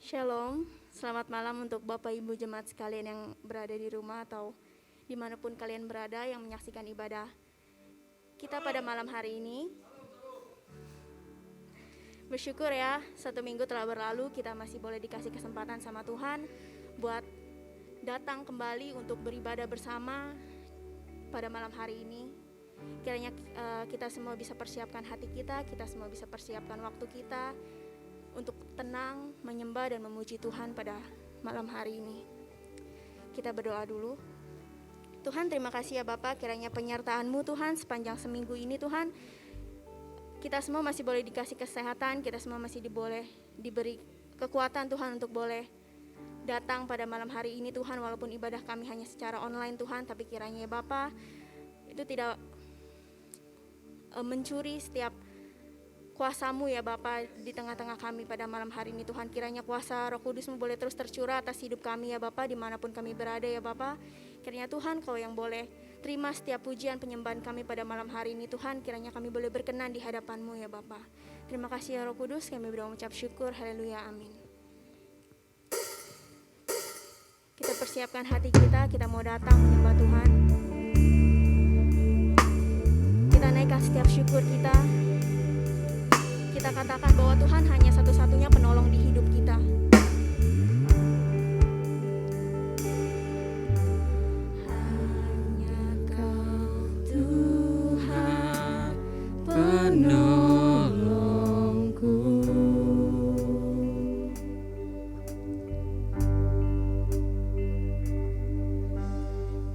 Shalom, selamat malam untuk Bapak Ibu Jemaat sekalian yang berada di rumah atau dimanapun kalian berada yang menyaksikan ibadah kita pada malam hari ini. Bersyukur ya, 1 minggu telah berlalu, kita masih boleh dikasih kesempatan sama Tuhan buat datang kembali untuk beribadah bersama pada malam hari ini. Kiranya kita semua bisa persiapkan hati kita semua bisa persiapkan waktu kita untuk tenang, menyembah dan memuji Tuhan pada malam hari ini. Kita berdoa dulu. Tuhan, terima kasih ya Bapak, kiranya penyertaan-Mu Tuhan sepanjang seminggu ini Tuhan. Kita semua masih boleh dikasih kesehatan, kita semua masih diberi kekuatan Tuhan untuk boleh datang pada malam hari ini Tuhan. Walaupun ibadah kami hanya secara online Tuhan, tapi kiranya ya Bapak, itu tidak mencuri setiap kuasa-Mu ya Bapa di tengah-tengah kami pada malam hari ini Tuhan. Kiranya kuasa Roh Kudus-Mu boleh terus tercurah atas hidup kami ya Bapa, dimanapun kami berada ya Bapa. Kiranya Tuhan Kau yang boleh terima setiap pujian penyembahan kami pada malam hari ini Tuhan. Kiranya kami boleh berkenan di hadapan-Mu ya Bapa. Terima kasih ya Roh Kudus, kami berdoa mengucap syukur. Haleluya, amin. Kita persiapkan hati kita mau datang menyembah Tuhan. Kita naikkan setiap syukur kita. Kita katakan bahwa Tuhan hanya satu-satunya penolong di hidup kita. Hanya Kau Tuhan penolongku,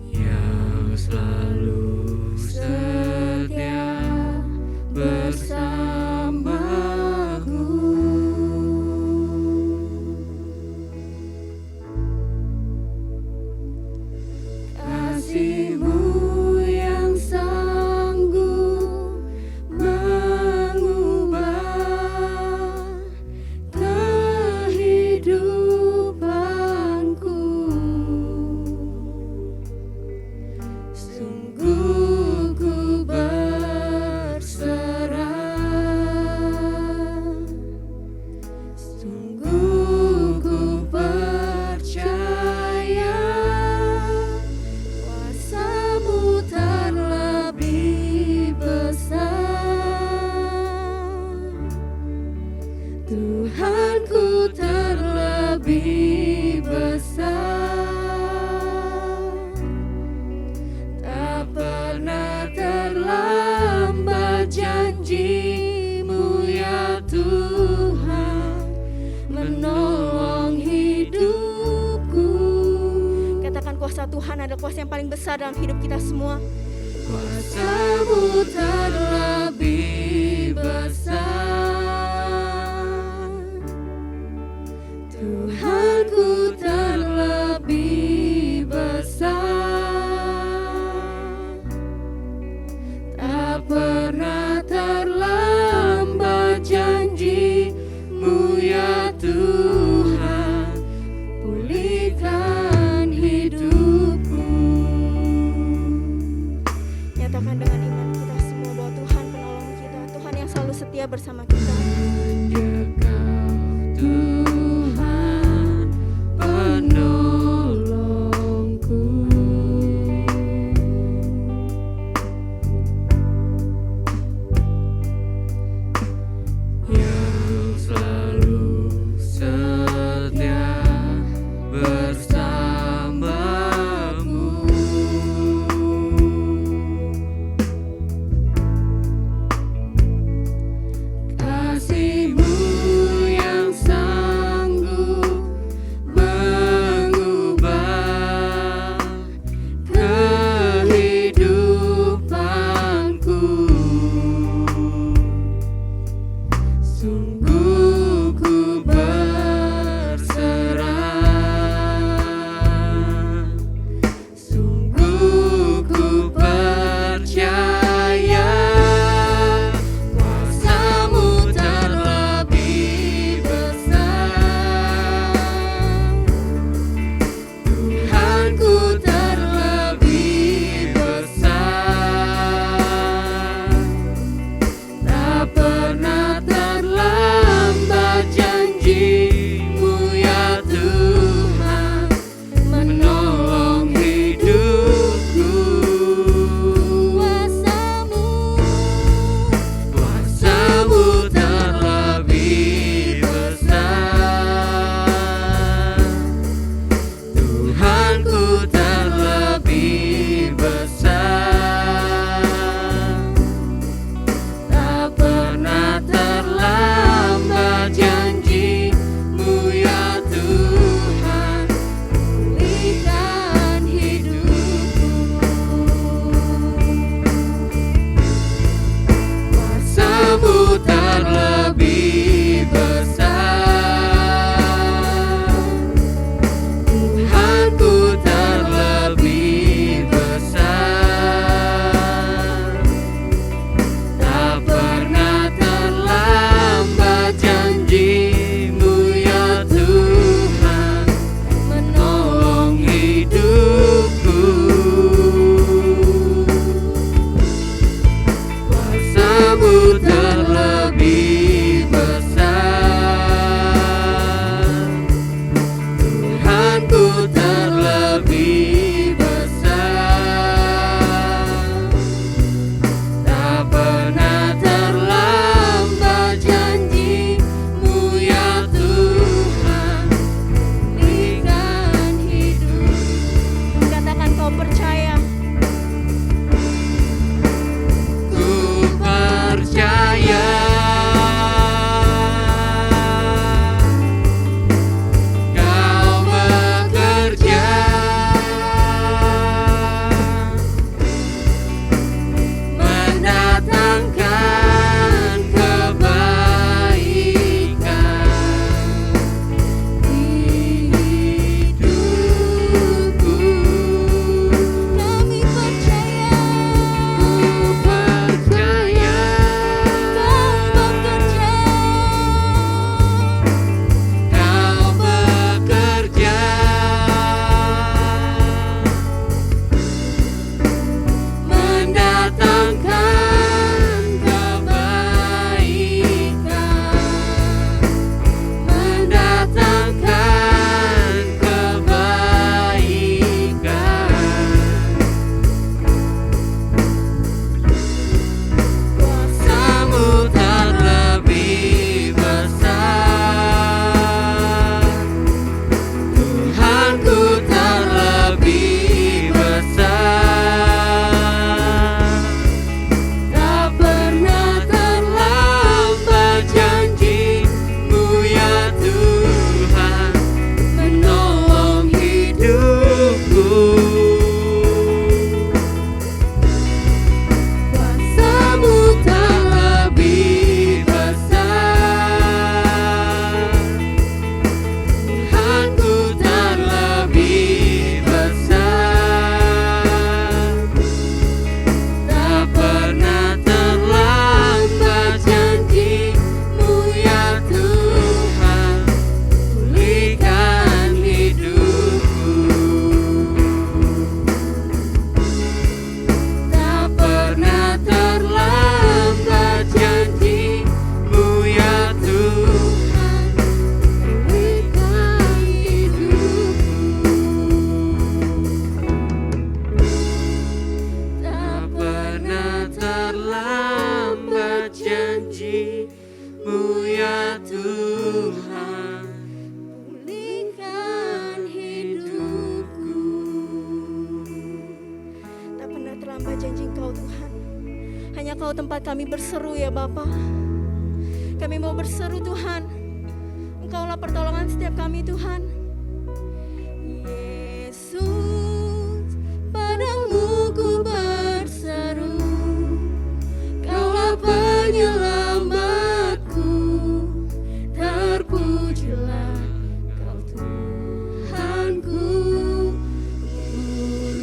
yang selalu setia bersama. Tuhan adalah kuasa yang paling besar dalam hidup kita semua. Kuasa-Mu terlebih besar, Tuhanku terlebih besar, tak pernah terlambat janji-Mu ya Tuhan, pulihkan hidupku. Nyatakan dengan iman kita semua bahwa Tuhan penolong kita, Tuhan yang selalu setia bersama kita. Hanya Kau Tuhan penolongku, yang selalu setia bersamamu. Kasih-Mu yang sanggup mengubah kehidupanku. Sungguh ku berserah, sungguh ku percaya, kuasa-Mu terlebih besar, Tuhanku terlebih besar, tak pernah terlambat janji-Mu ya janji-Mu ya Tuhan, pulihkan hidupku. Tak pernah terlambat janji Engkau Tuhan. Hanya Kau tempat kami berseru ya Bapa. Kami mau berseru Tuhan. Engkaulah pertolongan setiap kami Tuhan. Yesus, padamu ku berseru, Kaulah penyelamatku, terpujilah Kau Tuhanku.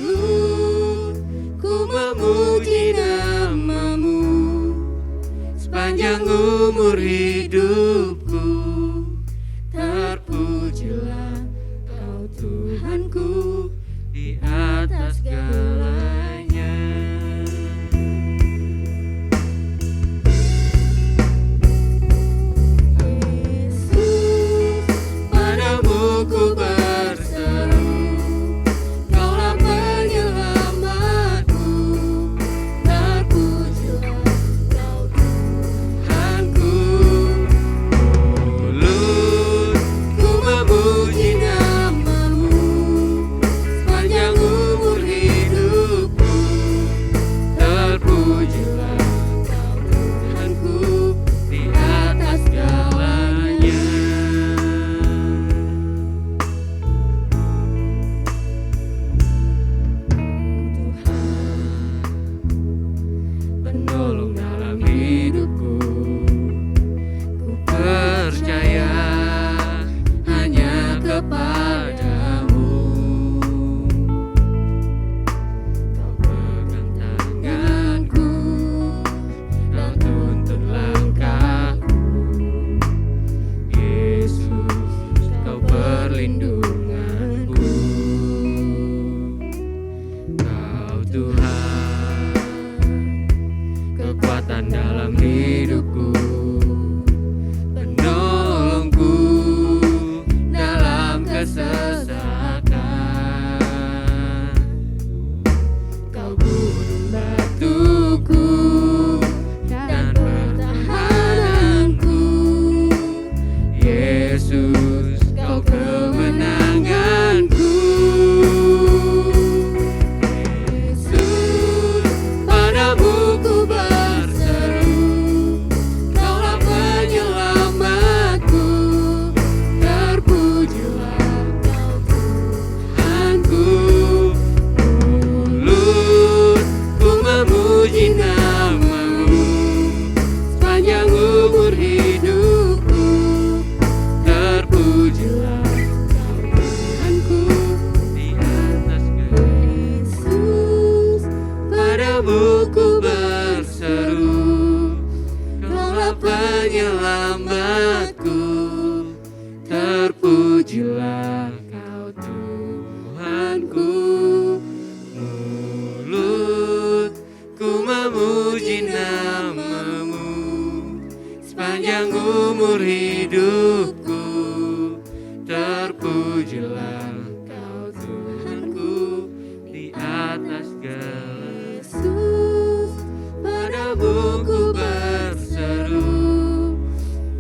Mulut ku memuji nama-Mu sepanjang umur hidupku, terpujilah Kau Tuhanku di atas segalanya. Yesus, padamu ku berseru, Kaulah penyelamatku, terpujilah Kau Tuhanku. Mulut ku memuji nama-Mu sepanjang umur hidupku, terpujilah Kau Tuhanku di atas segalanya. Tuhan, penolong dalam hidupku, ku percaya hanya kepada-Mu. Kau pegang tanganku, Kau tuntun langkahku. Yesus, Kau perlindunganku. Kau Tuhan, kekuatan dalam hidupku, penolongku dalam kesesakan. Kau gunung batuku dan pertahananku. Yesus, Kau kemenanganku. Yesus, padamu ku berseru, Kaulah penyelamatku, terpujilah Kau Tuhanku. Mulut ku memuji nama-Mu sepanjang umur hidupku, terpujilah Kau Tuhanku di atas segala. Yesus, padamu ku berseru, Kaulah penyelamatku, terpujilah Kau Tuhanku. Mulut ku memuji nama-Mu sepanjang umur hidupku, terpujilah Kau Tuhanku di atas segala. Yesus, padamu ku berseru,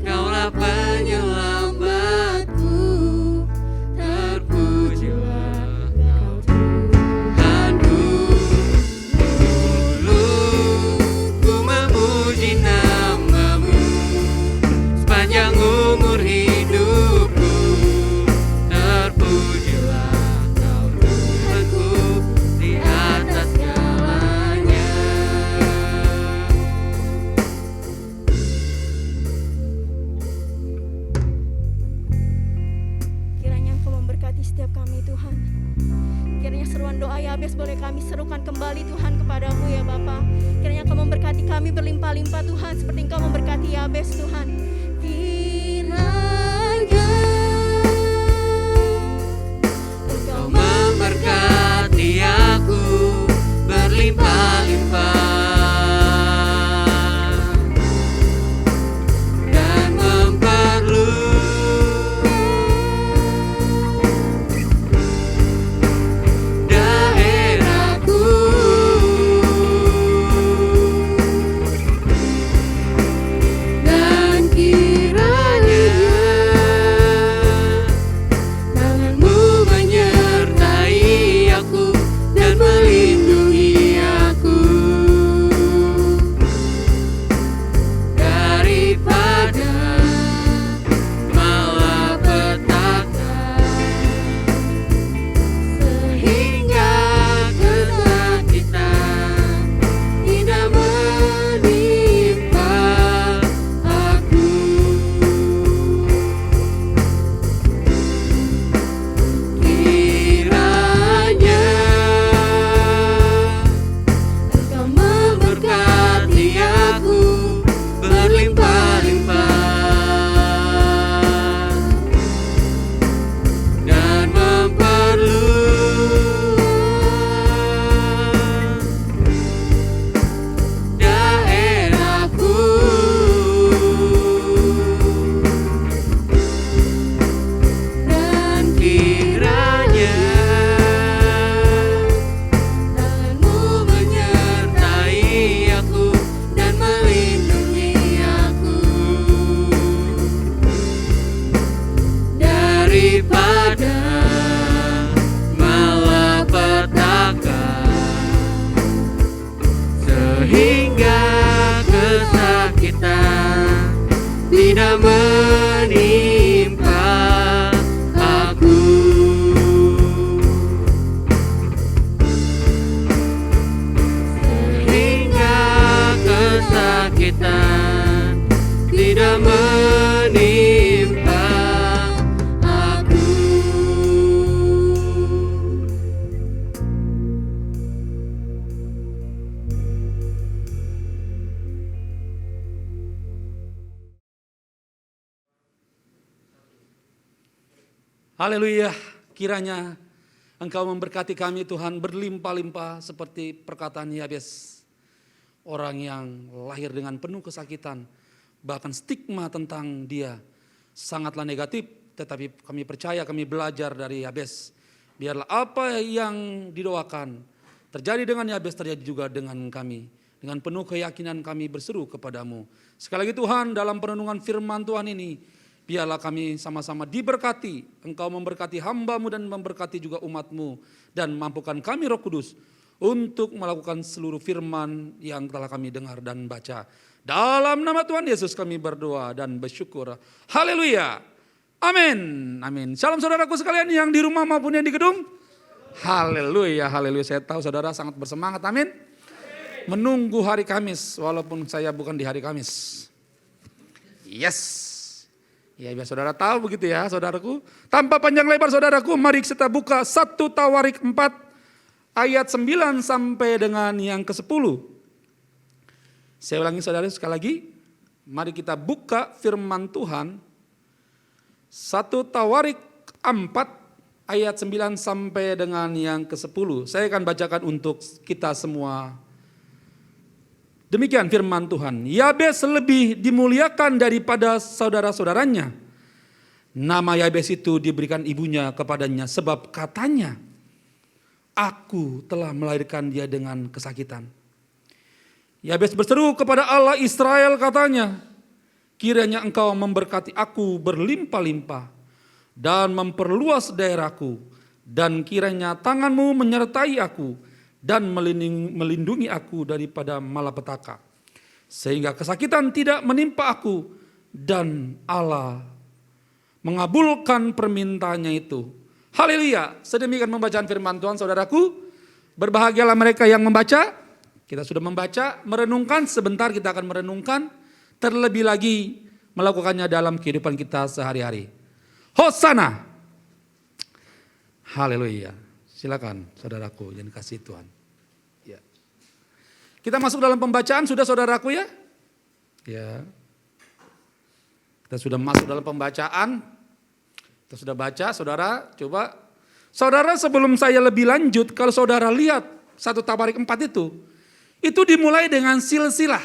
Kaulah penyelamatku, terpujilah Kau Tuhanku. Mulut ku memuji nama-Mu sepanjang umur hidupku, terpujilah Kau Tuhanku di atas segalanya. Kiranya Engkau memberkati setiap kami Tuhan. Kiranya seruan doa Yabes boleh kami serukan kembali Tuhan kepada-Mu ya Bapa. Kiranya Engkau memberkati kami berlimpah-limpah Tuhan, seperti Engkau memberkati Yabes Tuhan. Kiranya Engkau memberkati aku berlimpah-limpah dan memperluas daerahku. Haleluya, kiranya Engkau memberkati kami Tuhan berlimpah-limpah seperti perkataan Yabes. Orang yang lahir dengan penuh kesakitan, bahkan stigma tentang dia sangatlah negatif. Tetapi kami percaya, kami belajar dari Yabes. Biarlah apa yang didoakan terjadi dengan Yabes terjadi juga dengan kami. Dengan penuh keyakinan kami berseru kepadamu. Sekali lagi Tuhan, dalam perenungan firman Tuhan ini, biarlah kami sama-sama diberkati. Engkau memberkati hamba-Mu dan memberkati juga umat-Mu. Dan mampukan kami Roh Kudus untuk melakukan seluruh firman yang telah kami dengar dan baca. Dalam nama Tuhan Yesus kami berdoa dan bersyukur. Haleluya. Amin. Amin. Shalom saudaraku sekalian yang di rumah maupun yang di gedung. Haleluya. Haleluya. Saya tahu saudara sangat bersemangat. Amin. Menunggu hari Kamis walaupun saya bukan di hari Kamis. Yes. Ya biar saudara tahu begitu ya saudaraku. Tanpa panjang lebar saudaraku, mari kita buka 1 Tawarik 4 ayat 9 sampai dengan yang ke-10. Saya ulangi saudara sekali lagi. Mari kita buka firman Tuhan. 1 Tawarik 4 ayat 9 sampai dengan yang ke-10. Saya akan bacakan untuk kita semua. Demikian firman Tuhan. Yabes lebih dimuliakan daripada saudara-saudaranya. Nama Yabes itu diberikan ibunya kepadanya sebab katanya, aku telah melahirkan dia dengan kesakitan. Yabes berseru kepada Allah Israel katanya, kiranya engkau memberkati aku berlimpah-limpah dan memperluas daerahku, dan kiranya tanganmu menyertai aku dan melindungi aku daripada malapetaka, sehingga kesakitan tidak menimpa aku. Dan Allah mengabulkan permintaannya itu. Haleluya. Sedemikian pembacaan firman Tuhan saudaraku. Berbahagialah mereka yang membaca. Kita sudah membaca, merenungkan. Sebentar kita akan merenungkan. Terlebih lagi melakukannya dalam kehidupan kita sehari-hari. Hosana. Haleluya. Silakan saudaraku yang dikasihi Tuhan. Ya. Kita masuk dalam pembacaan sudah saudaraku ya? Ya. Kita sudah masuk dalam pembacaan. Kita sudah baca, saudara coba. Saudara sebelum saya lebih lanjut, kalau saudara lihat 1 Tawarik 4 itu dimulai dengan silsilah.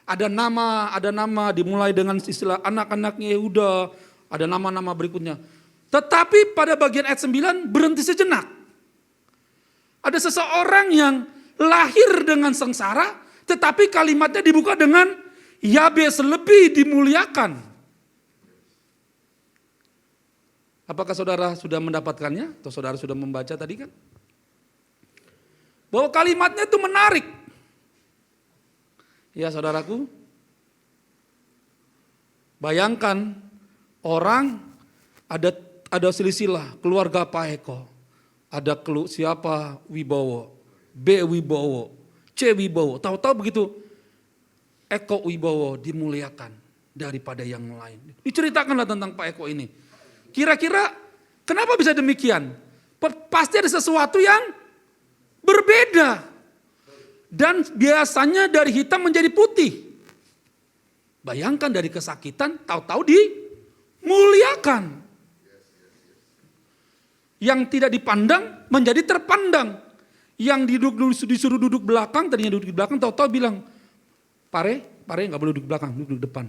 Ada nama dimulai dengan istilah anak-anaknya Yehuda, ada nama-nama berikutnya. Tetapi pada bagian ayat 9 berhenti sejenak. Ada seseorang yang lahir dengan sengsara, tetapi kalimatnya dibuka dengan Yabes lebih dimuliakan. Apakah saudara sudah mendapatkannya? Atau saudara sudah membaca tadi kan? Bahwa kalimatnya itu menarik. Ya saudaraku, bayangkan orang ada silsilah keluarga Pak Eko. Ada siapa Wibowo, B Wibowo, C Wibowo. Tahu-tahu begitu Eko Wibowo dimuliakan daripada yang lain. Diceritakanlah tentang Pak Eko ini. Kira-kira kenapa bisa demikian? Pasti ada sesuatu yang berbeda. Dan biasanya dari hitam menjadi putih. Bayangkan dari kesakitan tahu-tahu dimuliakan. Yang tidak dipandang menjadi terpandang. Yang disuruh duduk belakang, tadinya duduk di belakang, tahu-tahu bilang, Pare nggak boleh duduk belakang, duduk depan.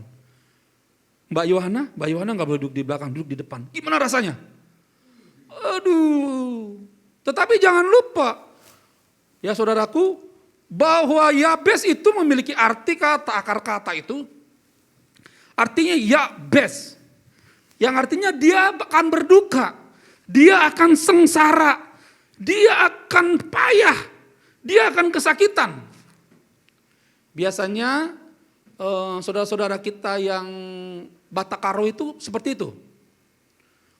Mbak Yohana nggak boleh duduk di belakang, duduk di depan. Gimana rasanya? Aduh. Tetapi jangan lupa, ya saudaraku, bahwa Yabes itu memiliki arti kata, akar kata itu, artinya Yabes. Yang artinya dia akan berduka. Dia akan sengsara, dia akan payah, dia akan kesakitan. Biasanya saudara-saudara kita yang Batak Karo itu seperti itu.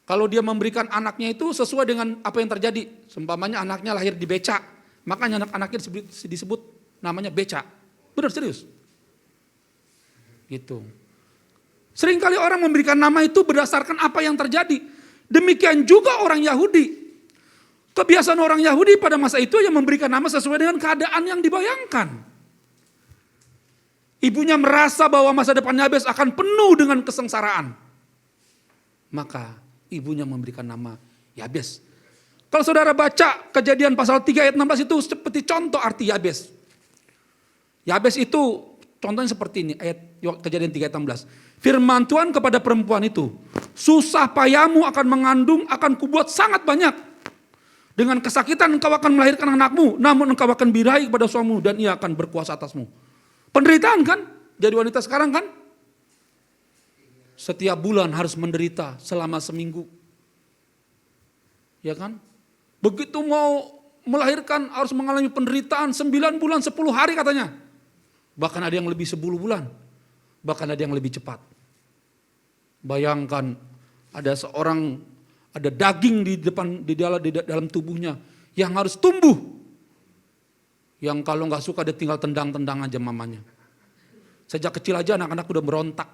Kalau dia memberikan anaknya itu sesuai dengan apa yang terjadi. Seumpamanya anaknya lahir di Beca, makanya anak-anaknya disebut namanya Beca. Benar serius. Gitu. Seringkali orang memberikan nama itu berdasarkan apa yang terjadi. Demikian juga orang Yahudi. Kebiasaan orang Yahudi pada masa itu yang memberikan nama sesuai dengan keadaan yang dibayangkan. Ibunya merasa bahwa masa depan Yabes akan penuh dengan kesengsaraan. Maka ibunya memberikan nama Yabes. Kalau saudara baca Kejadian pasal 3 ayat 16 itu seperti contoh arti Yabes. Yabes itu contohnya seperti ini, ayat Kejadian 3 ayat 16. Firman Tuhan kepada perempuan itu, susah payahmu akan mengandung, akan kubuat sangat banyak. Dengan kesakitan engkau akan melahirkan anakmu, namun engkau akan birahi kepada suamimu dan ia akan berkuasa atasmu. Penderitaan kan? Jadi wanita sekarang kan? Setiap bulan harus menderita selama seminggu. Ya kan? Begitu mau melahirkan harus mengalami penderitaan 9 bulan 10 hari katanya. Bahkan ada yang lebih 10 bulan. Bahkan ada yang lebih cepat. Bayangkan ada seorang, ada daging di dalam tubuhnya yang harus tumbuh. Yang kalau nggak suka dia tinggal tendang-tendang aja mamanya. Sejak kecil aja anak-anak udah berontak.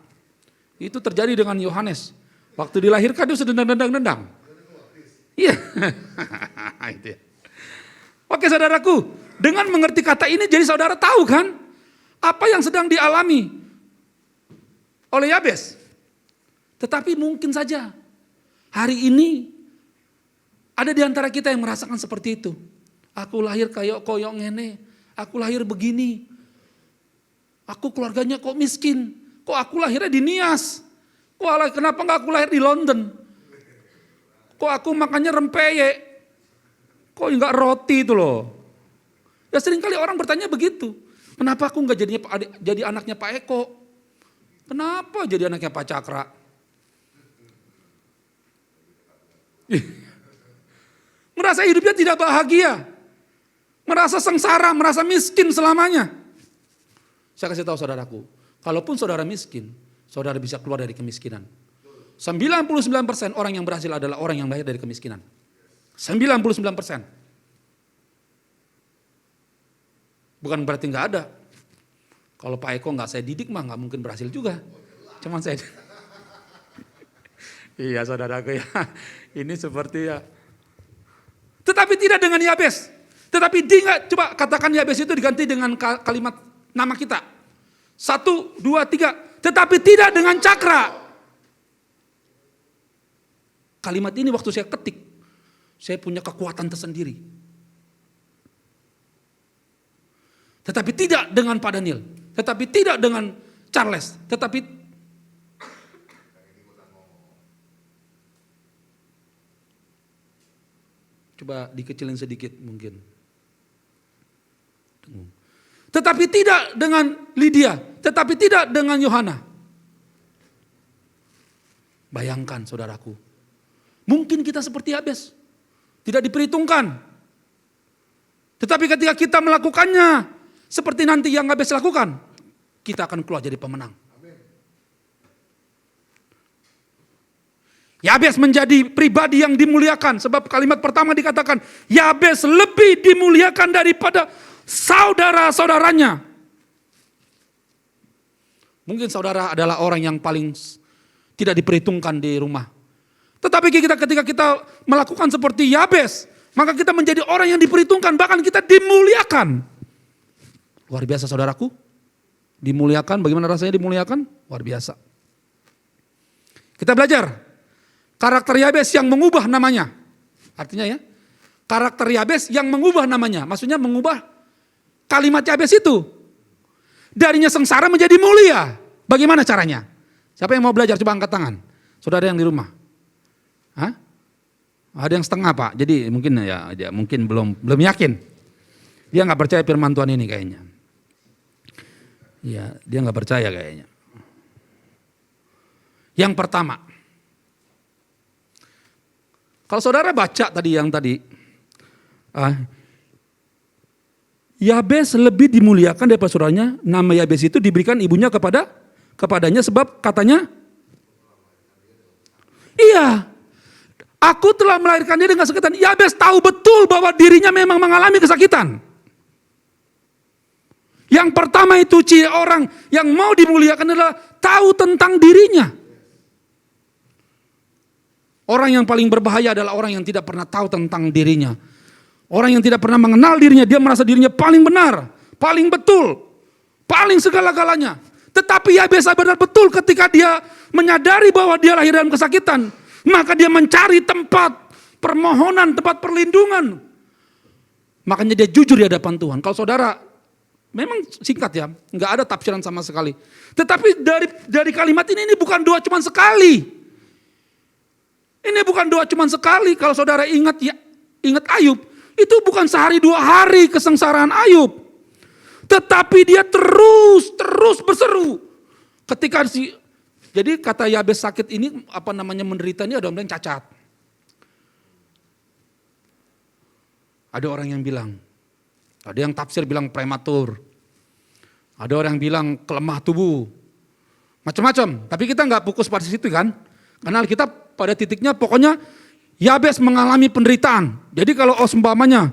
Itu terjadi dengan Yohanes. Waktu dilahirkan dia sudah dendang-dendang. Iya. Itu ya. Oke saudaraku, dengan mengerti kata ini jadi saudara tahu kan apa yang sedang dialami oleh Yabes. Tetapi mungkin saja hari ini ada di antara kita yang merasakan seperti itu. Aku lahir kayak koyok ngene, aku lahir begini. Aku keluarganya kok miskin, kok aku lahirnya di Nias. Kenapa enggak aku lahir di London? Kok aku makannya rempeyek? Kok enggak roti itu loh? Ya seringkali orang bertanya begitu. Kenapa aku enggak jadi anaknya Pak Eko? Kenapa jadi anaknya Pak Cakra? Merasa hidupnya tidak bahagia. Merasa sengsara, merasa miskin selamanya. Saya kasih tahu saudaraku, kalaupun saudara miskin, saudara bisa keluar dari kemiskinan. 99% orang yang berhasil adalah orang yang lahir dari kemiskinan. 99%. Bukan berarti nggak ada. Kalau Pak Eko nggak saya didik mah nggak mungkin berhasil juga. Cuman saya. Iya saudaraku ya, ini seperti ya. Tetapi tidak dengan Yabes. Tetapi coba katakan Yabes itu diganti dengan kalimat nama kita. 1, 2, 3. Tetapi tidak dengan cakra. Kalimat ini waktu saya ketik, saya punya kekuatan tersendiri. Tetapi tidak dengan Pak Daniel. Tetapi tidak dengan Charles. Tetapi coba dikecilin sedikit mungkin. Tetapi tidak dengan Lydia, tetapi tidak dengan Yohana. Bayangkan saudaraku, mungkin kita seperti Yabes, tidak diperhitungkan. Tetapi ketika kita melakukannya, seperti nanti yang Yabes lakukan, kita akan keluar jadi pemenang. Yabes menjadi pribadi yang dimuliakan, sebab kalimat pertama dikatakan, Yabes lebih dimuliakan daripada saudara-saudaranya. Mungkin saudara adalah orang yang paling tidak diperhitungkan di rumah. Tetapi ketika kita melakukan seperti Yabes, maka kita menjadi orang yang diperhitungkan, bahkan kita dimuliakan. Luar biasa saudaraku. Dimuliakan, bagaimana rasanya dimuliakan? Luar biasa. Kita belajar karakter Yabes yang mengubah namanya. Artinya ya, karakter Yabes yang mengubah namanya. Maksudnya mengubah kalimat Yabes itu. Darinya sengsara menjadi mulia. Bagaimana caranya? Siapa yang mau belajar? Coba angkat tangan. Saudara yang di rumah. Hah? Ada yang setengah Pak. Jadi mungkin ya mungkin belum yakin. Dia nggak percaya firman Tuhan ini kayaknya. Ya, dia nggak percaya kayaknya. Yang pertama, kalau saudara baca tadi Yabes lebih dimuliakan daripada saudaranya. Nama Yabes itu diberikan ibunya kepadanya sebab katanya, iya, aku telah melahirkan dia dengan kesakitan. Yabes tahu betul bahwa dirinya memang mengalami kesakitan. Yang pertama itu ciri orang yang mau dimuliakan adalah tahu tentang dirinya. Orang yang paling berbahaya adalah orang yang tidak pernah tahu tentang dirinya. Orang yang tidak pernah mengenal dirinya, dia merasa dirinya paling benar, paling betul, paling segala-galanya. Tetapi Yabes sadar betul ketika dia menyadari bahwa dia lahir dalam kesakitan. Maka dia mencari tempat permohonan, tempat perlindungan. Makanya dia jujur di hadapan Tuhan. Kalau saudara, memang singkat ya, nggak ada tafsiran sama sekali. Tetapi dari kalimat ini bukan doa cuma sekali. Ini bukan doa cuma sekali. Kalau saudara ingat Ayub, itu bukan sehari 2 hari kesengsaraan Ayub. Tetapi dia terus berseru. Jadi kata Yabes sakit ini, menderita ini ada orang yang cacat. Ada orang yang bilang, ada yang tafsir bilang prematur. Ada orang yang bilang kelemah tubuh. Macam-macam, tapi kita nggak fokus pada situ kan. Karena kita pada titiknya pokoknya Yabes mengalami penderitaan. Jadi kalau seumpamanya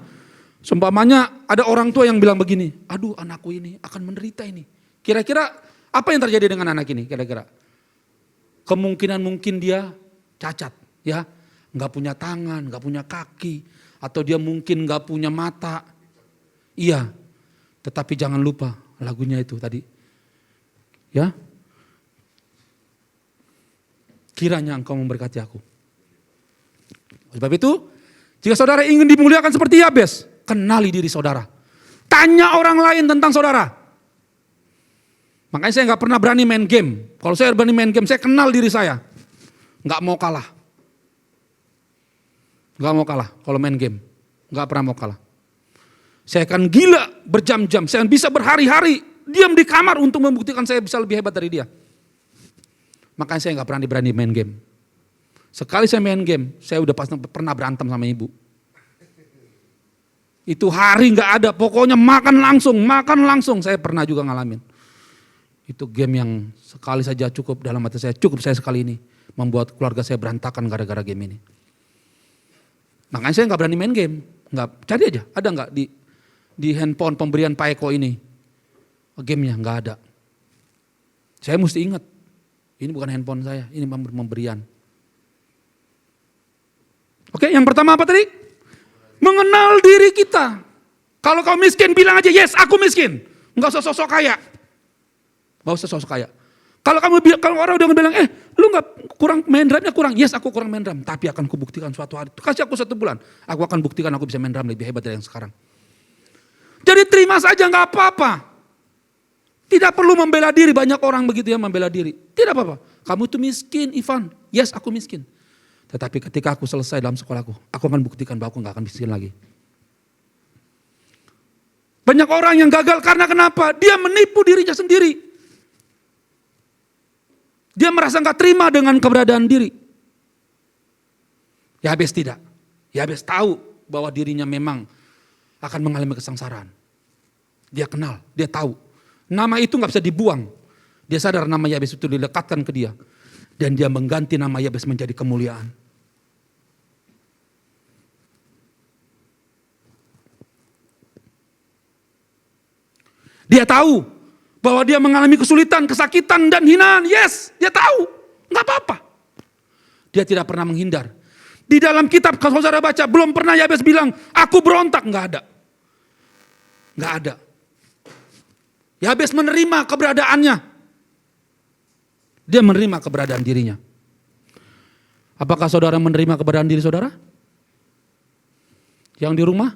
ada orang tua yang bilang begini, aduh anakku ini akan menderita ini. Kira-kira apa yang terjadi dengan anak ini kira-kira? Kemungkinan mungkin dia cacat ya, nggak punya tangan, nggak punya kaki, atau dia mungkin nggak punya mata. Iya, tetapi jangan lupa lagunya itu tadi. Ya, kiranya engkau memberkati aku. Sebab itu, jika saudara ingin dimuliakan seperti Yabes, kenali diri saudara. Tanya orang lain tentang saudara. Makanya saya nggak pernah berani main game. Kalau saya berani main game, saya kenal diri saya. Nggak mau kalah. Nggak mau kalah kalau main game. Nggak pernah mau kalah. Saya akan gila berjam-jam. Saya bisa berhari-hari diam di kamar untuk membuktikan saya bisa lebih hebat dari dia. Makanya saya nggak berani main game. Sekali saya main game, saya udah pernah berantem sama ibu. Itu hari nggak ada, pokoknya makan langsung. Saya pernah juga ngalamin. Itu game yang sekali saja cukup dalam hati saya, cukup saya sekali ini. Membuat keluarga saya berantakan gara-gara game ini. Makanya saya nggak berani main game. Nggak, cari aja, ada nggak di handphone pemberian Pak Eko ini? Gamenya nggak ada. Saya mesti ingat, ini bukan handphone saya, ini pemberian. Oke, yang pertama apa tadi? Mengenal diri kita. Kalau kau miskin bilang aja, yes aku miskin. Enggak usah sosok kaya. Enggak usah sosok kaya. Kalau orang udah bilang, lu nggak kurang main drumnya kurang. Yes aku kurang main drum, tapi akan kubuktikan suatu hari. Kasih aku 1 bulan, aku akan buktikan aku bisa main drum lebih hebat dari yang sekarang. Jadi terima saja nggak apa-apa. Tidak perlu membela diri, banyak orang begitu ya membela diri. Tidak apa-apa. Kamu itu miskin Ivan, yes aku miskin. Tetapi ketika aku selesai dalam sekolahku, aku akan buktikan bahwa aku gak akan miskin lagi. Banyak orang yang gagal karena kenapa? Dia menipu dirinya sendiri. Dia merasa gak terima dengan keberadaan diri. Yabes tidak. Yabes tahu bahwa dirinya memang akan mengalami kesengsaraan. Dia kenal, dia tahu. Nama itu gak bisa dibuang. Dia sadar nama Yabes itu dilekatkan ke dia. Dan dia mengganti nama Yabes menjadi kemuliaan. Dia tahu bahwa dia mengalami kesulitan, kesakitan dan hinaan. Yes, dia tahu. Enggak apa-apa. Dia tidak pernah menghindar. Di dalam kitab kalau saudara baca, belum pernah Yabes bilang, aku berontak. Enggak ada. Enggak ada. Yabes menerima keberadaannya. Dia menerima keberadaan dirinya. Apakah saudara menerima keberadaan diri saudara? Yang di rumah?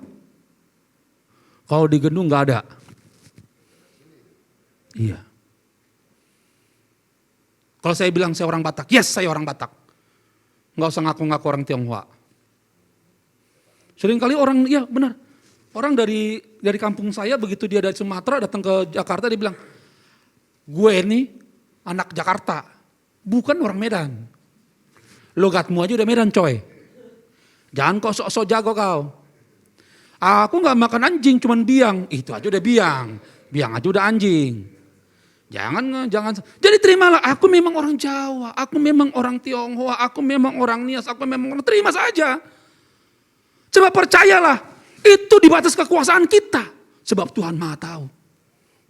Kalau di gedung enggak ada. Iya. Kalau saya bilang saya orang Batak, yes saya orang Batak. Enggak usah ngaku-ngaku orang Tionghoa. Seringkali orang, iya benar. Orang dari kampung saya begitu dia dari Sumatera datang ke Jakarta dia bilang, gue ini anak Jakarta, bukan orang Medan. Logatmu aja udah Medan coy. Jangan kok sok-sok jago kau. Aku gak makan anjing cuman biang, itu aja udah biang. Biang aja udah anjing. Jangan. Jadi terimalah, aku memang orang Jawa, aku memang orang Tionghoa, aku memang orang Nias, aku memang orang, terima saja. Coba percayalah, itu di batas kekuasaan kita. Sebab Tuhan Maha tahu.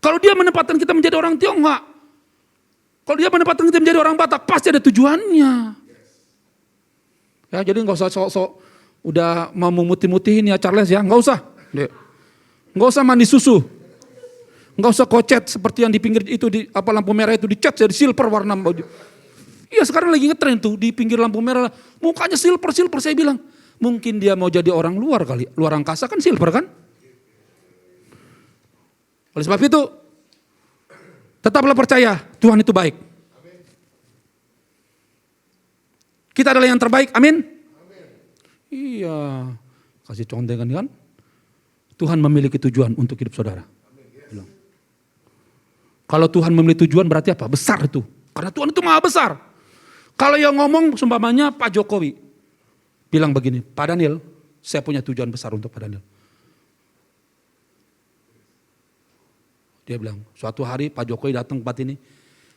Kalau dia menempatkan kita menjadi orang Tionghoa, kalau dia menempatkan kita menjadi orang Batak, pasti ada tujuannya. Ya, jadi gak usah sok-sok udah mau memutih-mutihin ya Charles ya, gak usah. Gak usah mandi susu. Enggak usah kocet seperti yang di pinggir itu di lampu merah itu dicat jadi silver warna baju. Iya sekarang lagi ngetren tuh di pinggir lampu merah. Mukanya silver, saya bilang. Mungkin dia mau jadi orang luar kali. Luar angkasa kan silver kan? Oleh sebab itu, tetaplah percaya Tuhan itu baik. Kita adalah yang terbaik, amin? Iya, kasih contekan kan? Tuhan memiliki tujuan untuk hidup saudara. Bilang. Kalau Tuhan memiliki tujuan berarti apa? Besar itu. Karena Tuhan itu maha besar. Kalau yang ngomong seumpamanya Pak Jokowi bilang begini, Pak Daniel, saya punya tujuan besar untuk Pak Daniel. Dia bilang, suatu hari Pak Jokowi datang ke tempat ini,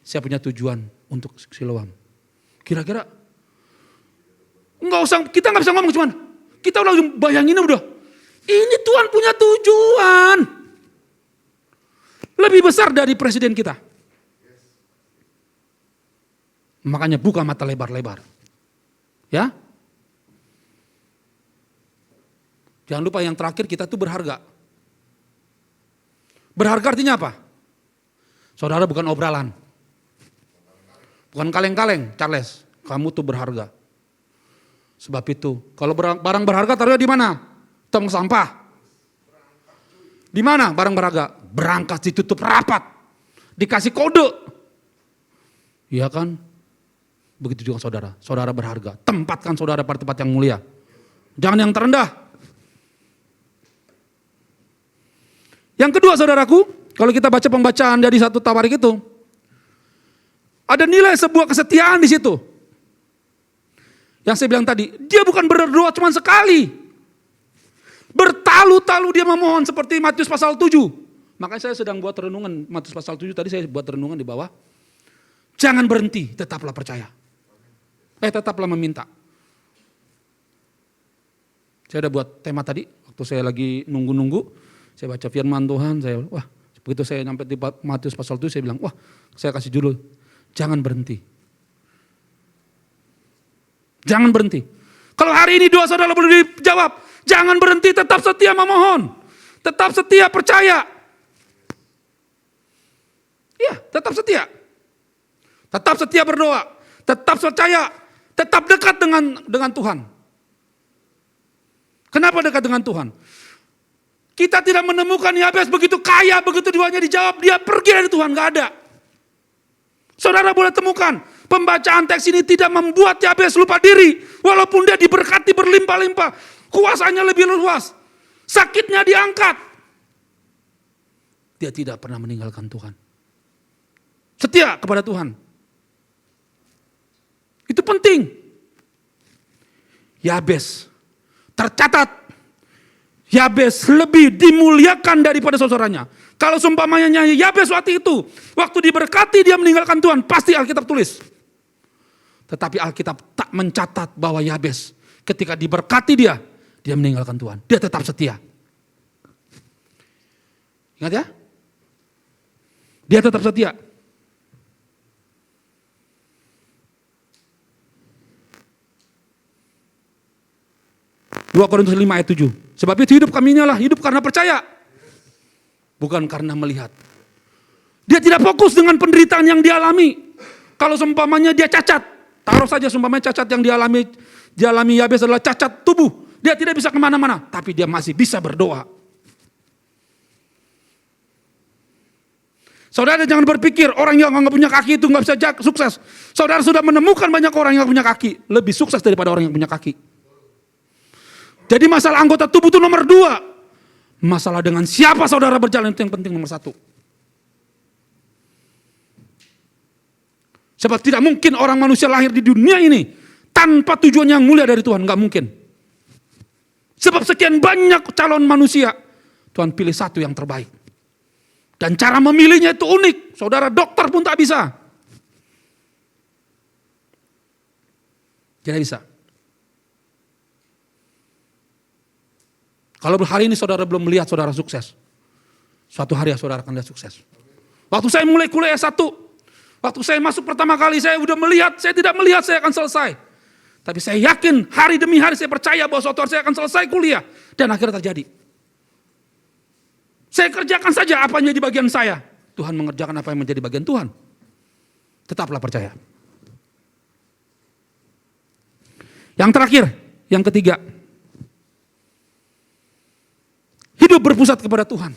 saya punya tujuan untuk Siloam. Kira-kira, kita nggak bisa ngomong cuman, kita udah bayangin udah. Ini Tuhan punya tujuan. Lebih besar dari presiden kita. Makanya buka mata lebar-lebar. Ya. Jangan lupa yang terakhir kita tuh berharga. Berharga artinya apa? Saudara bukan obralan. Bukan kaleng-kaleng, Charles. Kamu tuh berharga. Sebab itu, kalau barang berharga taruhnya di mana? Tong sampah. Di mana barang berharga? Berangkas ditutup rapat. Dikasih kode. Iya kan? Begitu juga saudara. Saudara berharga. Tempatkan saudara pada tempat yang mulia. Jangan yang terendah. Yang kedua saudaraku, kalau kita baca pembacaan dari 1 Tawarik itu, ada nilai sebuah kesetiaan di situ. Yang saya bilang tadi, dia bukan berdoa cuma sekali. Bertalu-talu dia memohon seperti Matius pasal 7. Makanya saya sedang buat renungan, Matius pasal 7 tadi saya buat renungan di bawah. Jangan berhenti, tetaplah percaya. Tetaplah meminta. Saya udah buat tema tadi, waktu saya lagi nunggu-nunggu, saya baca firman Tuhan, begitu saya nyampe di Matius pasal 7, saya bilang, saya kasih judul, jangan berhenti. Jangan berhenti. Kalau hari ini doa saudara belum dijawab, jangan berhenti, tetap setia memohon. Tetap setia percaya. Iya, tetap setia. Tetap setia berdoa. Tetap percaya. Tetap dekat dengan Tuhan. Kenapa dekat dengan Tuhan? Kita tidak menemukan Yabes begitu kaya, begitu doanya dijawab, dia pergi dari Tuhan, gak ada. Saudara boleh temukan, pembacaan teks ini tidak membuat Yabes lupa diri. Walaupun dia diberkati berlimpah-limpah, kuasanya lebih luas, sakitnya diangkat. Dia tidak pernah meninggalkan Tuhan. Setia kepada Tuhan. Itu penting. Yabes tercatat, Yabes lebih dimuliakan daripada saudaranya. Kalau seumpamanya Yabes waktu itu, waktu diberkati dia meninggalkan Tuhan, pasti Alkitab tulis. Tetapi Alkitab tak mencatat bahwa Yabes ketika diberkati dia meninggalkan Tuhan. Dia tetap setia. Ingat ya? Dia tetap setia. 2 Korintus 5 ayat 7. Sebab itu hidup kami inilah hidup karena percaya. Bukan karena melihat. Dia tidak fokus dengan penderitaan yang dialami. Kalau seumpamanya dia cacat. Taruh saja seumpamanya cacat yang dialami Yabes adalah cacat tubuh. Dia tidak bisa kemana-mana. Tapi dia masih bisa berdoa. Saudara jangan berpikir orang yang nggak punya kaki itu nggak bisa sukses. Saudara sudah menemukan banyak orang yang punya kaki. Lebih sukses daripada orang yang punya kaki. Jadi masalah anggota tubuh itu nomor 2. Masalah dengan siapa saudara berjalan itu yang penting nomor 1. Sebab tidak mungkin orang manusia lahir di dunia ini tanpa tujuan yang mulia dari Tuhan. Nggak mungkin. Sebab sekian banyak calon manusia, Tuhan pilih satu yang terbaik. Dan cara memilihnya itu unik. Saudara dokter pun tak bisa. Tidak bisa. Kalau hari ini saudara belum melihat saudara sukses, suatu hari saudara akan lihat sukses. Waktu saya mulai kuliah S1, waktu saya masuk pertama kali saya udah melihat, saya tidak melihat saya akan selesai. Tapi saya yakin hari demi hari saya percaya bahwa suatu hari saya akan selesai kuliah. Dan akhirnya terjadi. Saya kerjakan saja apa yang jadi bagian saya. Tuhan mengerjakan apa yang menjadi bagian Tuhan. Tetaplah percaya. Yang terakhir, yang ketiga. Hidup berpusat kepada Tuhan.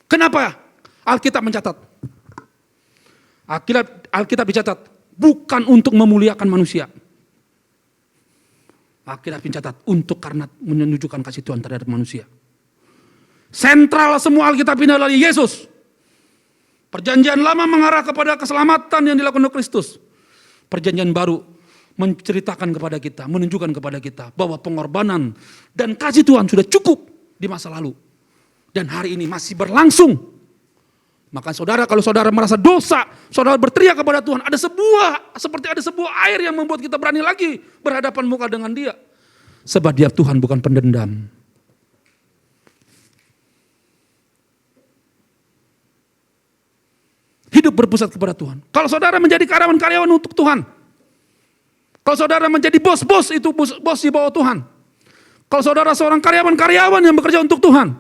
Kenapa Alkitab mencatat? Alkitab dicatat bukan untuk memuliakan manusia. Alkitab mencatat untuk karena menunjukkan kasih Tuhan terhadap manusia. Sentral semua Alkitab ini adalah Yesus. Perjanjian lama mengarah kepada keselamatan yang dilakukan oleh Kristus. Perjanjian baru menceritakan kepada kita, menunjukkan kepada kita bahwa pengorbanan dan kasih Tuhan sudah cukup di masa lalu. Dan hari ini masih berlangsung. Maka saudara, kalau saudara merasa dosa, saudara berteriak kepada Tuhan, seperti ada sebuah air yang membuat kita berani lagi berhadapan muka dengan Dia. Sebab Dia Tuhan bukan pendendam. Hidup berpusat kepada Tuhan. Kalau saudara menjadi karyawan-karyawan untuk Tuhan, kalau saudara menjadi bos-bos, itu bos di bawah Tuhan. Kalau saudara seorang karyawan-karyawan yang bekerja untuk Tuhan,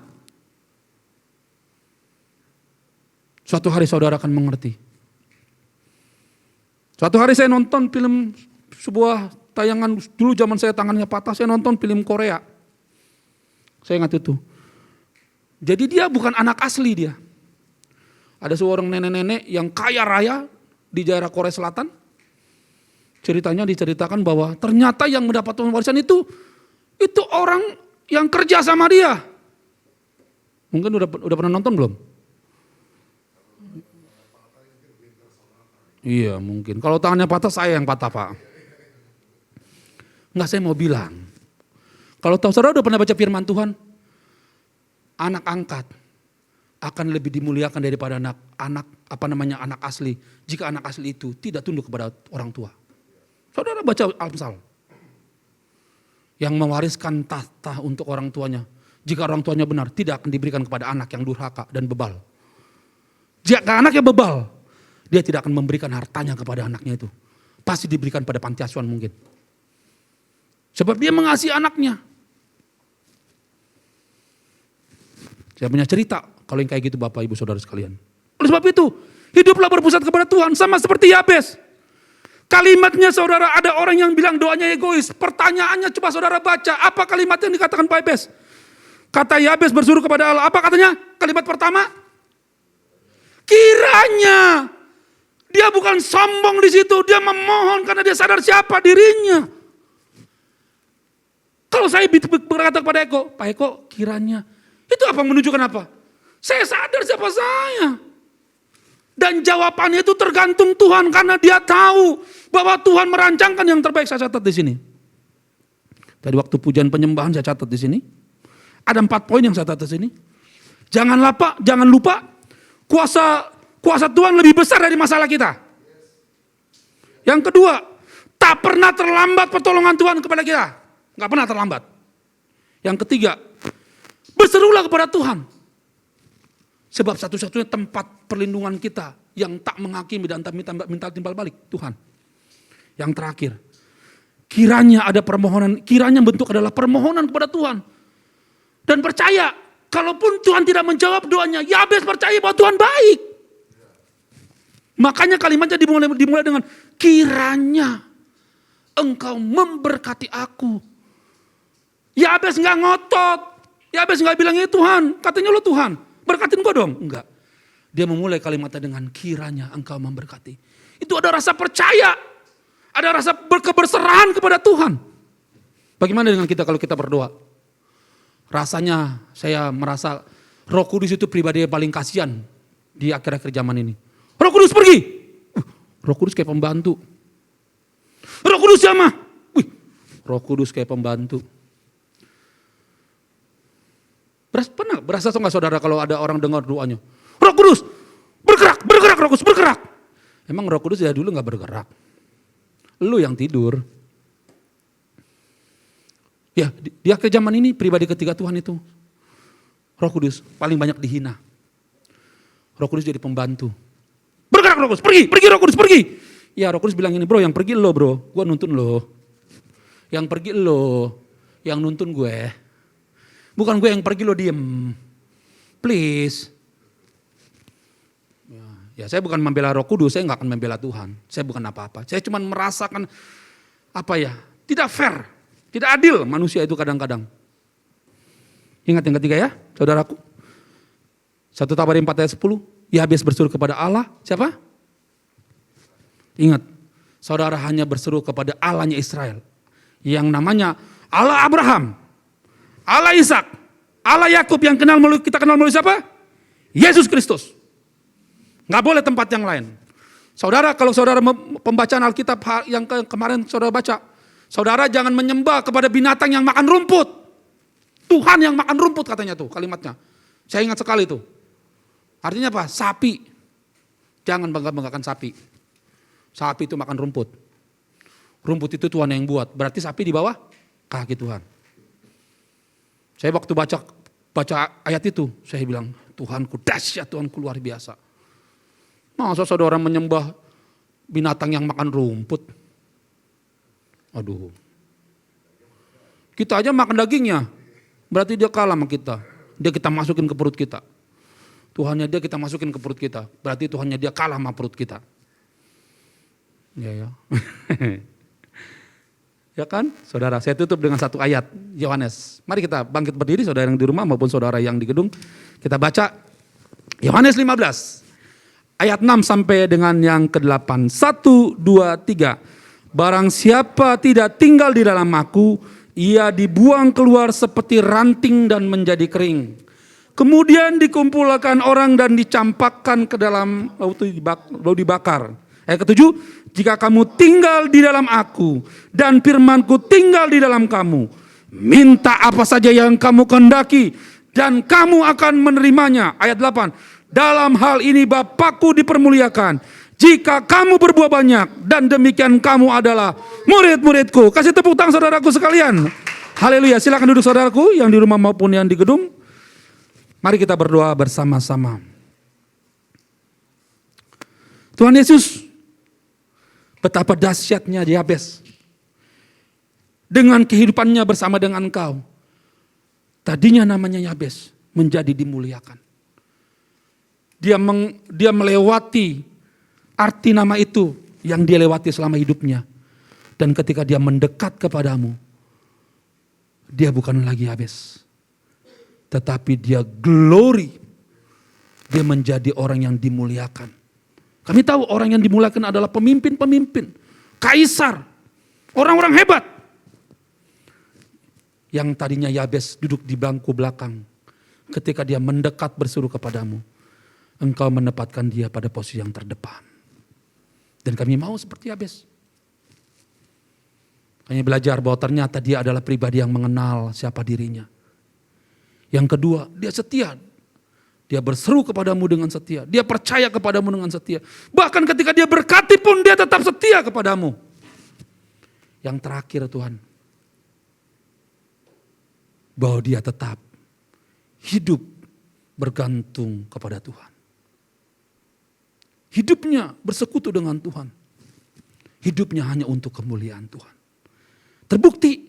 suatu hari saudara akan mengerti. Suatu hari saya nonton film, sebuah tayangan dulu zaman saya tangannya patah, saya nonton film Korea. Saya ingat itu. Jadi dia bukan anak asli dia. Ada seorang nenek-nenek yang kaya raya di daerah Korea Selatan. Ceritanya diceritakan bahwa ternyata yang mendapatkan warisan itu orang yang kerja sama dia. Mungkin udah pernah nonton belum? Iya mungkin. Kalau tangannya patah saya yang patah Pak. Enggak, saya mau bilang. Kalau tahu saudara udah pernah baca firman Tuhan, anak angkat akan lebih dimuliakan daripada anak asli. Jika anak asli itu tidak tunduk kepada orang tua. Saudara baca Amsal. Yang mewariskan tahta untuk orang tuanya. Jika orang tuanya benar, tidak akan diberikan kepada anak yang durhaka dan bebal. Jika anaknya bebal, dia tidak akan memberikan hartanya kepada anaknya itu. Pasti diberikan pada panti asuhan mungkin. Sebab dia mengasihi anaknya. Saya punya cerita kalau yang kayak gitu Bapak Ibu Saudara sekalian. Oleh sebab itu, hiduplah berpusat kepada Tuhan sama seperti Yabes. Kalimatnya saudara, ada orang yang bilang doanya egois. Pertanyaannya coba saudara baca, apa kalimat yang dikatakan Pak Yabes? Kata Yabes bersuruh kepada Allah, apa katanya? Kalimat pertama, kiranya dia bukan sombong di situ, dia memohon karena dia sadar siapa dirinya. Kalau saya berkata kepada Eko, Pak Eko kiranya, itu apa menunjukkan apa? Saya sadar siapa saya. Dan jawabannya itu tergantung Tuhan karena dia tahu bahwa Tuhan merancangkan yang terbaik. Saya catat di sini. Tadi waktu pujian penyembahan saya catat di sini. Ada 4 poin yang saya catat di sini. Jangan lupa kuasa Tuhan lebih besar dari masalah kita. Yang kedua, tak pernah terlambat pertolongan Tuhan kepada kita. Enggak pernah terlambat. Yang ketiga, berserulah kepada Tuhan. Sebab satu-satunya tempat perlindungan kita yang tak menghakimi dan tak minta timbal balik, Tuhan. Yang terakhir, kiranya ada permohonan, kiranya bentuk adalah permohonan kepada Tuhan. Dan percaya, kalaupun Tuhan tidak menjawab doanya, Yabes percaya bahwa Tuhan baik. Makanya kalimatnya dimulai dengan, kiranya engkau memberkati aku. Yabes enggak ngotot, Yabes enggak bilang, Tuhan, katanya lo Tuhan. Berkatin gue dong. Enggak. Dia memulai kalimatnya dengan kiranya engkau memberkati. Itu ada rasa percaya. Ada rasa keberserahan kepada Tuhan. Bagaimana dengan kita kalau kita berdoa? Rasanya saya merasa Roh Kudus itu pribadi yang paling kasihan di akhir-akhir zaman ini. Roh Kudus pergi. Roh Kudus kayak pembantu. Roh Kudus jamah. Roh Kudus kayak pembantu. Pernah berasa nggak saudara kalau ada orang dengar doanya? Roh Kudus, bergerak, Roh Kudus, bergerak. Emang Roh Kudus dari dulu nggak bergerak? Lu yang tidur. Ya, di akhir zaman ini pribadi ketiga Tuhan itu, Roh Kudus paling banyak dihina. Roh Kudus jadi pembantu. Bergerak Roh Kudus, pergi Roh Kudus, pergi. Ya Roh Kudus bilang ini, bro, yang pergi lo bro, gue nuntun lo. Yang pergi lo, yang nuntun gue. Bukan gue yang pergi lo diem. Please. Ya, Ya, saya bukan membela Roh Kudus, saya nggak akan membela Tuhan. Saya bukan apa-apa. Saya cuma merasakan tidak fair, tidak adil manusia itu kadang-kadang. Ingat yang ketiga ya, saudaraku. 1 Tabarin 4 ayat 10, Yabes berseru kepada Allah, siapa? Ingat, saudara hanya berseru kepada Allahnya Israel. Yang namanya Allah Abraham, Allah Ishak, Allah Yakub yang kita kenal melalui siapa? Yesus Kristus. Nggak boleh tempat yang lain. Saudara, kalau saudara pembacaan Alkitab yang kemarin saudara baca, saudara jangan menyembah kepada binatang yang makan rumput. Tuhan yang makan rumput katanya tuh kalimatnya. Saya ingat sekali tuh. Artinya apa? Sapi. Jangan bangga-banggakan sapi. Sapi itu makan rumput. Rumput itu Tuhan yang buat. Berarti sapi di bawah kaki Tuhan. Saya waktu baca ayat itu, saya bilang, Tuhanku dahsyat, Tuhanku luar biasa. Masa saudara menyembah binatang yang makan rumput? Aduh. Kita aja makan dagingnya, berarti dia kalah sama kita. Dia kita masukin ke perut kita. Tuhannya dia kita masukin ke perut kita, berarti Tuhannya dia kalah sama perut kita. Ya. Ya kan, saudara, saya tutup dengan satu ayat, Yohanes. Mari kita bangkit berdiri, saudara yang di rumah maupun saudara yang di gedung. Kita baca Yohanes 15. Ayat 6 sampai dengan yang ke-8. 1, 2, 3. Barang siapa tidak tinggal di dalam aku, ia dibuang keluar seperti ranting dan menjadi kering. Kemudian dikumpulkan orang dan dicampakkan ke dalam lalu dibakar. Ayat ke-7, jika kamu tinggal di dalam aku dan firmanku tinggal di dalam kamu, minta apa saja yang kamu kehendaki dan kamu akan menerimanya. Ayat 8. Dalam hal ini Bapakku dipermuliakan jika kamu berbuah banyak dan demikian kamu adalah murid-muridku. Kasih tepuk tangan saudaraku sekalian. Haleluya. Silakan duduk saudaraku yang di rumah maupun yang di gedung. Mari kita berdoa bersama-sama. Tuhan Yesus, betapa dahsyatnya Yabes dengan kehidupannya bersama dengan Engkau. Tadinya namanya Yabes menjadi dimuliakan. Dia melewati arti nama itu yang dia lewati selama hidupnya. Dan ketika dia mendekat kepadamu, dia bukan lagi Yabes, tetapi dia glory. Dia menjadi orang yang dimuliakan. Kami tahu orang yang dimuliakan adalah pemimpin-pemimpin, kaisar, orang-orang hebat. Yang tadinya Yabes duduk di bangku belakang, ketika dia mendekat berseru kepadamu, Engkau menempatkan dia pada posisi yang terdepan. Dan kami mau seperti Yabes. Kami belajar bahwa ternyata dia adalah pribadi yang mengenal siapa dirinya. Yang kedua, dia setia. Dia berseru kepadamu dengan setia. Dia percaya kepadamu dengan setia. Bahkan ketika dia berkati pun dia tetap setia kepadamu. Yang terakhir Tuhan, bahwa dia tetap hidup bergantung kepada Tuhan. Hidupnya bersekutu dengan Tuhan. Hidupnya hanya untuk kemuliaan Tuhan. Terbukti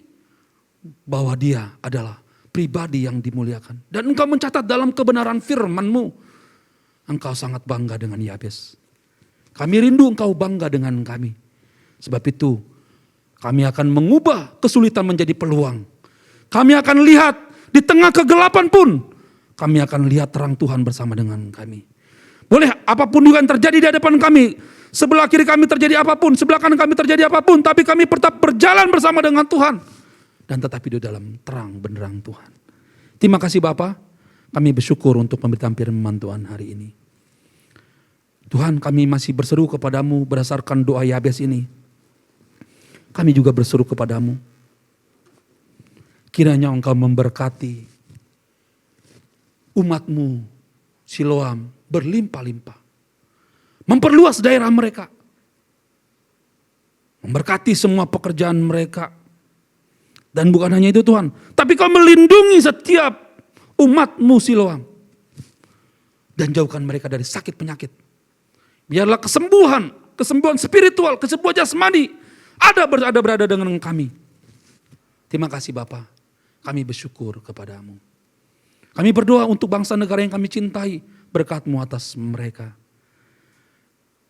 bahwa dia adalah pribadi yang dimuliakan. Dan engkau mencatat dalam kebenaran firman-Mu. Engkau sangat bangga dengan Yabes. Kami rindu engkau bangga dengan kami. Sebab itu kami akan mengubah kesulitan menjadi peluang. Kami akan lihat di tengah kegelapan pun. Kami akan lihat terang Tuhan bersama dengan kami. Boleh apapun juga yang terjadi di hadapan kami. Sebelah kiri kami terjadi apapun. Sebelah kanan kami terjadi apapun. Tapi kami tetap berjalan bersama dengan Tuhan. Dan tetap hidup dalam terang benderang Tuhan. Terima kasih Bapa. Kami bersyukur untuk pemberitaan firman Tuhan hari ini. Tuhan, kami masih berseru kepadamu berdasarkan doa Yabes ini. Kami juga berseru kepadamu. Kiranya engkau memberkati umat-Mu Siloam berlimpah-limpah. Memperluas daerah mereka. Memberkati semua pekerjaan mereka. Dan bukan hanya itu Tuhan. Tapi kau melindungi setiap umat-Mu Siloam. Dan jauhkan mereka dari sakit penyakit. Biarlah kesembuhan spiritual, kesembuhan jasmani ada berada dengan kami. Terima kasih Bapa. Kami bersyukur kepadamu. Kami berdoa untuk bangsa negara yang kami cintai. Berkat-Mu atas mereka.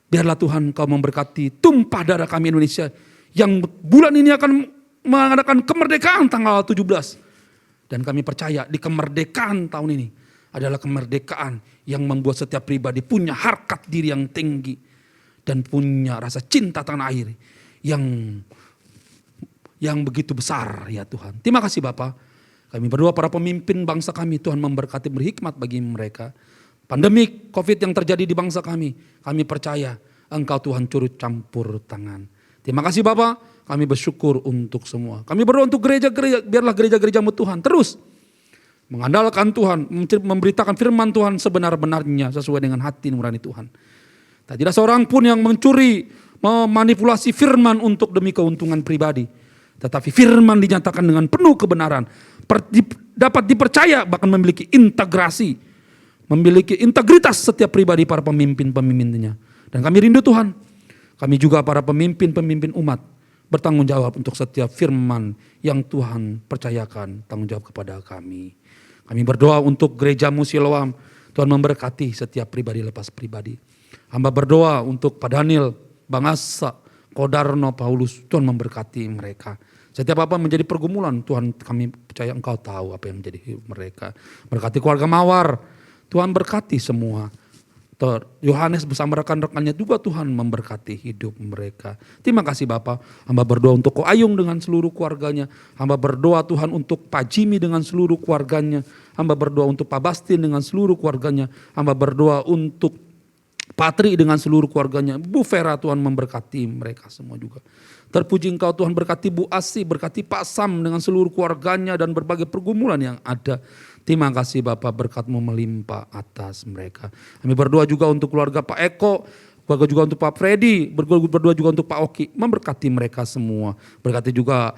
Biarlah Tuhan Kau memberkati tumpah darah kami Indonesia yang bulan ini akan mengadakan kemerdekaan tanggal 17. Dan kami percaya di kemerdekaan tahun ini adalah kemerdekaan yang membuat setiap pribadi punya harkat diri yang tinggi dan punya rasa cinta tanah air yang begitu besar ya Tuhan. Terima kasih Bapa. Kami berdoa para pemimpin bangsa kami, Tuhan memberkati, berhikmat bagi mereka. Pandemi COVID yang terjadi di bangsa kami percaya Engkau Tuhan turut campur tangan. Terima kasih Bapak, kami bersyukur untuk semua. Kami berdoa untuk gereja-gereja, biarlah gereja-gerejamu Tuhan terus mengandalkan Tuhan, memberitakan firman Tuhan sebenar-benarnya sesuai dengan hati nurani Tuhan. Tidak seorang pun yang mencuri, memanipulasi firman untuk demi keuntungan pribadi. Tetapi firman dinyatakan dengan penuh kebenaran, dapat dipercaya, bahkan memiliki integrasi, memiliki integritas setiap pribadi para pemimpin-pemimpinnya. Dan kami rindu Tuhan, kami juga para pemimpin-pemimpin umat bertanggung jawab untuk setiap firman yang Tuhan percayakan tanggung jawab kepada kami. Kami berdoa untuk gerejamu Siloam, Tuhan memberkati setiap pribadi lepas pribadi. Hamba berdoa untuk Pak Daniel, Bang Asa, Kodarno, Paulus, Tuhan memberkati mereka. Setiap apa menjadi pergumulan, Tuhan kami percaya Engkau tahu apa yang menjadi hidup mereka. Berkati keluarga Mawar, Tuhan berkati semua. Yohanes bersama rekan-rekannya juga Tuhan memberkati hidup mereka. Terima kasih Bapak. Hamba berdoa untuk Ko Ayung dengan seluruh keluarganya. Hamba berdoa Tuhan untuk Pak Jimmy dengan seluruh keluarganya. Hamba berdoa untuk Pak Bastin dengan seluruh keluarganya. Hamba berdoa untuk Patri dengan seluruh keluarganya. Bu Vera, Tuhan memberkati mereka semua juga. Terpuji Engkau Tuhan, berkati Bu Asi, berkati Pak Sam dengan seluruh keluarganya dan berbagai pergumulan yang ada. Terima kasih Bapak, berkat-Mu melimpah atas mereka. Kami berdoa juga untuk keluarga Pak Eko, berdoa juga untuk Pak Freddy, berdoa juga untuk Pak Oki, memberkati mereka semua. Berkati juga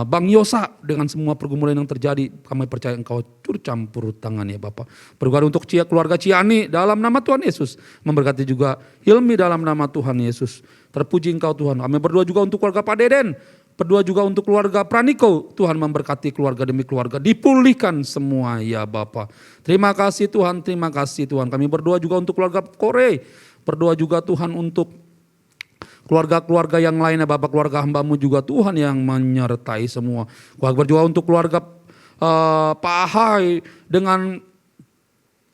Bang Yosa dengan semua pergumulan yang terjadi. Kami percaya Engkau turut campur tangan ya Bapak. Berdoa untuk keluarga Ciani dalam nama Tuhan Yesus. Memberkati juga Hilmi dalam nama Tuhan Yesus. Terpuji Engkau Tuhan. Kami berdoa juga untuk keluarga Pak Deden. Berdoa juga untuk keluarga Praniko. Tuhan memberkati keluarga demi keluarga. Dipulihkan semua ya Bapak. Terima kasih Tuhan, terima kasih Tuhan. Kami berdoa juga untuk keluarga Kore. Berdoa juga Tuhan untuk keluarga-keluarga yang lainnya Bapak, keluarga hamba-Mu juga Tuhan yang menyertai semua. Kami berdoa untuk keluarga Pak Ahai dengan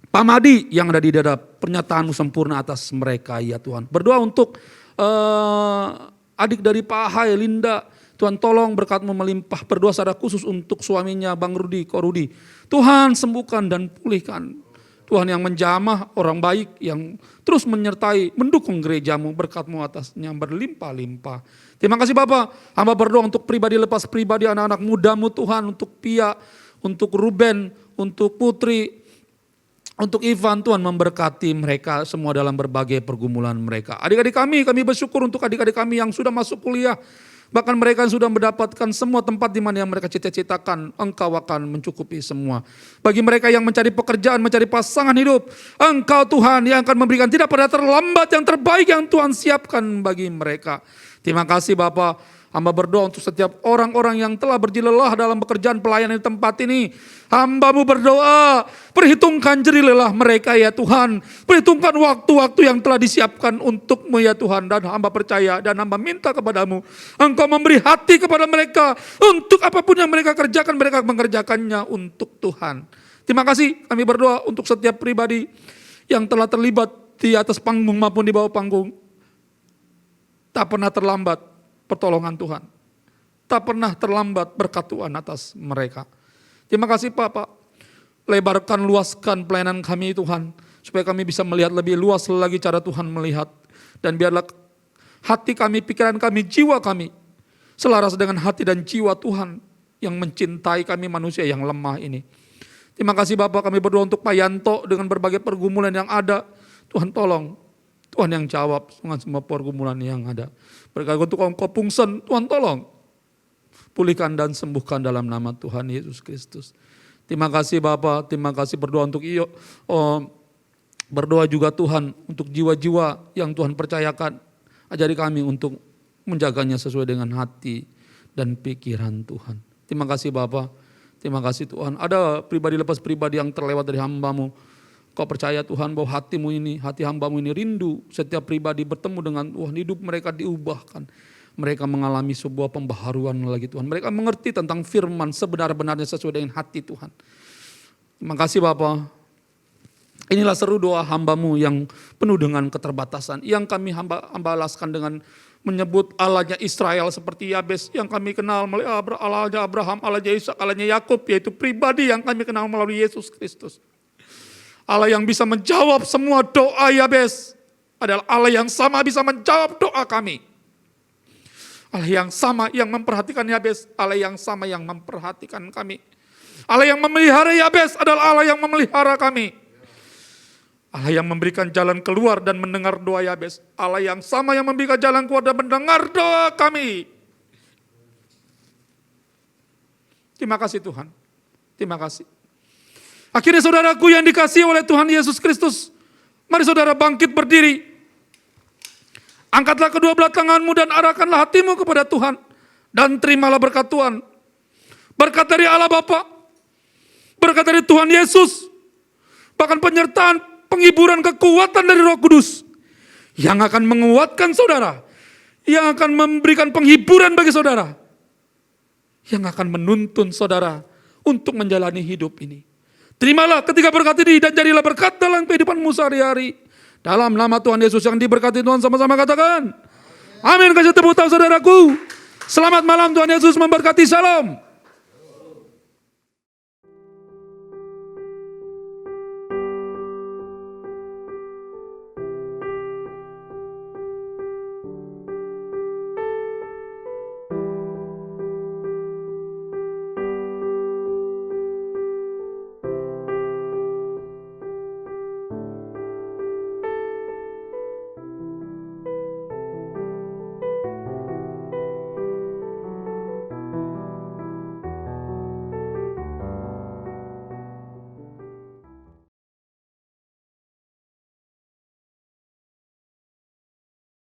Pak Madi yang ada di dada, pernyataan-Mu sempurna atas mereka ya Tuhan. Berdoa untuk adik dari Pak Ahai, Linda, Tuhan tolong berkat-Mu melimpah. Berdoa secara khusus untuk suaminya Bang Rudi, Ko Rudi. Tuhan sembuhkan dan pulihkan. Tuhan yang menjamah orang baik yang terus menyertai, mendukung gereja-Mu, berkat-Mu atasnya berlimpah-limpah. Terima kasih Bapak, hamba berdoa untuk pribadi lepas pribadi, anak-anak muda-Mu Tuhan, untuk Pia, untuk Ruben, untuk Putri, untuk Ivan. Tuhan memberkati mereka semua dalam berbagai pergumulan mereka. Adik-adik kami bersyukur untuk adik-adik kami yang sudah masuk kuliah. Bahkan mereka sudah mendapatkan semua tempat di mana yang mereka cita-citakan. Engkau akan mencukupi semua. Bagi mereka yang mencari pekerjaan, mencari pasangan hidup, Engkau Tuhan yang akan memberikan tidak pada terlambat yang terbaik yang Tuhan siapkan bagi mereka. Terima kasih Bapak. Hamba berdoa untuk setiap orang-orang yang telah berjilelah dalam pekerjaan pelayanan di tempat ini. Hamba-Mu berdoa, perhitungkan jerilelah mereka ya Tuhan. Perhitungkan waktu-waktu yang telah disiapkan untuk-Mu ya Tuhan. Dan hamba percaya dan hamba minta kepada-Mu, Engkau memberi hati kepada mereka. Untuk apapun yang mereka kerjakan, mereka mengerjakannya untuk Tuhan. Terima kasih, kami berdoa untuk setiap pribadi yang telah terlibat di atas panggung maupun di bawah panggung. Tak pernah terlambat pertolongan Tuhan. Tak pernah terlambat berkat Tuhan atas mereka. Terima kasih Bapak. Lebarkan, luaskan pelayanan kami Tuhan. Supaya kami bisa melihat lebih luas lagi cara Tuhan melihat. Dan biarlah hati kami, pikiran kami, jiwa kami selaras dengan hati dan jiwa Tuhan yang mencintai kami manusia yang lemah ini. Terima kasih Bapak, kami berdoa untuk Pak Yanto dengan berbagai pergumulan yang ada. Tuhan tolong. Tuhan yang jawab dengan semua pergumulan yang ada. Berkat untuk Engkau Pungsen, Tuhan tolong. Pulihkan dan sembuhkan dalam nama Tuhan Yesus Kristus. Terima kasih Bapak, terima kasih berdoa untuk Iyo. Berdoa juga Tuhan untuk jiwa-jiwa yang Tuhan percayakan. Ajari kami untuk menjaganya sesuai dengan hati dan pikiran Tuhan. Terima kasih Bapak, terima kasih Tuhan. Ada pribadi lepas pribadi yang terlewat dari hamba-Mu. Kau percaya Tuhan bahwa hatimu ini, hati hambamu ini rindu setiap pribadi bertemu dengan Tuhan, hidup mereka diubahkan. Mereka mengalami sebuah pembaharuan lagi Tuhan. Mereka mengerti tentang firman sebenar-benarnya sesuai dengan hati Tuhan. Terima kasih Bapa. Inilah seru doa hambamu yang penuh dengan keterbatasan. Yang kami hamba alaskan dengan menyebut Allahnya Israel seperti Yabes yang kami kenal melalui Allahnya Abraham, Allahnya Ishak, Allahnya Yakub, yaitu pribadi yang kami kenal melalui Yesus Kristus. Allah yang bisa menjawab semua doa Yabes adalah Allah yang sama bisa menjawab doa kami. Allah yang sama yang memperhatikan Yabes, Allah yang sama yang memperhatikan kami. Allah yang memelihara Yabes adalah Allah yang memelihara kami. Allah yang memberikan jalan keluar dan mendengar doa Yabes. Allah yang sama yang memberikan jalan keluar dan mendengar doa kami. Terima kasih Tuhan. Terima kasih. Akhirnya saudaraku yang dikasihi oleh Tuhan Yesus Kristus. Mari saudara bangkit berdiri. Angkatlah kedua belah tanganmu dan arahkanlah hatimu kepada Tuhan. Dan terimalah berkat Tuhan. Berkat dari Allah Bapa. Berkat dari Tuhan Yesus. Bahkan penyertaan, penghiburan, kekuatan dari Roh Kudus. Yang akan menguatkan saudara. Yang akan memberikan penghiburan bagi saudara. Yang akan menuntun saudara untuk menjalani hidup ini. Terimalah ketika berkat ini dan jadilah berkat dalam kehidupanmu sehari-hari. Dalam nama Tuhan Yesus yang diberkati Tuhan sama-sama katakan. Amin. Kasih tepuk tangan saudaraku. Selamat malam, Tuhan Yesus memberkati. Salam.